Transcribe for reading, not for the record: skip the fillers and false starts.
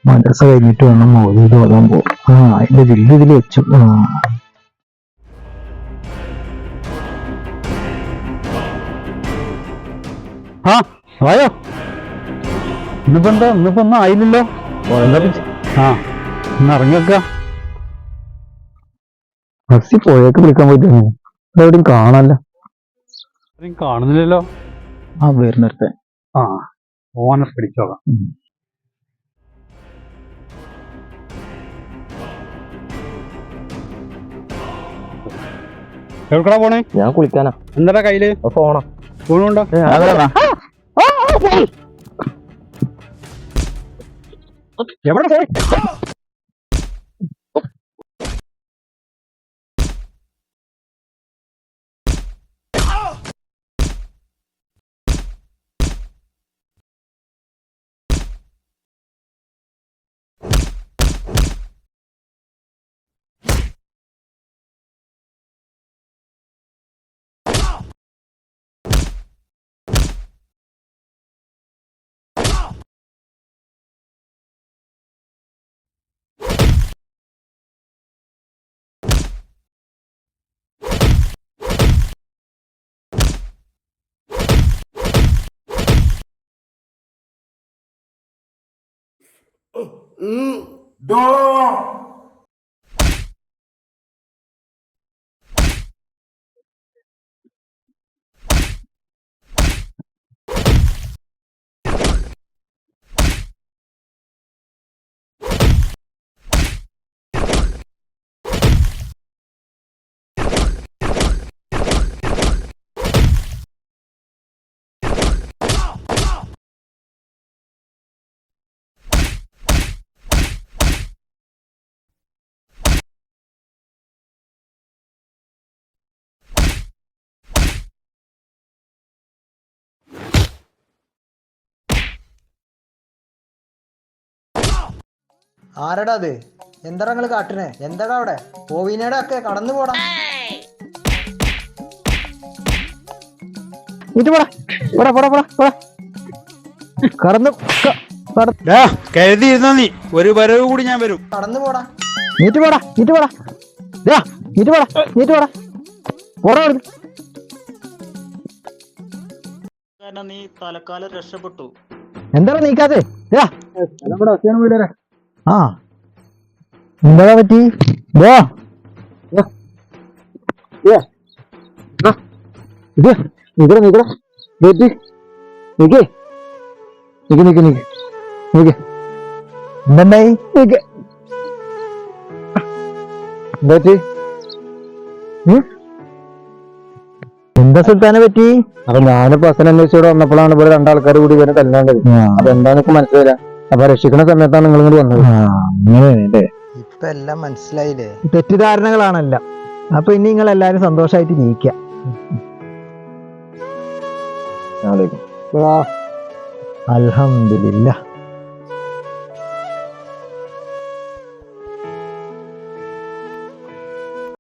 മദ്രസ കഴിഞ്ഞിട്ട് വേണം മൗലൂദ് ഓതാൻ പോകും. അതിന്റെ ജില്ല ഇതിൽ വെച്ചു. ആയോ ഇന്നിപ്പോ ഒന്നും ആയില്ലല്ലോ. ഇറങ്ങിയൊക്ക ബസ്സി പോയേക്ക് വിളിക്കാൻ പോയിട്ട് എവിടെയും കാണാനല്ലോ. കാണുന്നില്ലല്ലോ. വരുന്നിടത്തെ ഓനെ പിടിച്ചോളാം. എവിടെക്കാ പോണേ? ഞാൻ കുളിക്കാനാ. എന്താ കയ്യില്? ഫോണോ? ഫോണുണ്ടോ? എവിടെ? ആരടാ അത്? എന്താ നിങ്ങള് കാട്ടണേ? എന്താടാ അവിടെ? ഓവിനേടെ ഒക്കെ കടന്നു പോടാ. കരുതിയിരുന്ന നീ ഒരു വരവ് കൂടി ഞാൻ വരും. കടന്നു പോടാ. നീ തലക്കാലം രക്ഷപ്പെട്ടു. എന്താ നീക്കാതെ? എന്താ പറ്റി? എന്താ സുൽത്താനെ പറ്റി? അപ്പൊ ഞാനിപ്പോ അച്ഛനന്വേഷിച്ചോടെ വന്നപ്പോഴാണ് ഇവിടെ രണ്ടാൾക്കാർ കൂടി ഇവരെ തല്ലാണ്ടത്. അപ്പൊ എന്താണെന്നൊക്കെ മനസ്സിലായില്ല. അപ്പൊ രക്ഷിക്കുന്ന സമയത്താണ് നിങ്ങൾ ഇങ്ങോട്ട് വന്നത്. അങ്ങനെയല്ലേ? ഇപ്പൊ എല്ലാം മനസ്സിലായില്ലേ? തെറ്റിദ്ധാരണകളാണല്ല. അപ്പൊ ഇനി നിങ്ങൾ എല്ലാരും സന്തോഷമായിട്ട് ജീവിക്കാം. അൽഹംദുലില്ലാഹ്.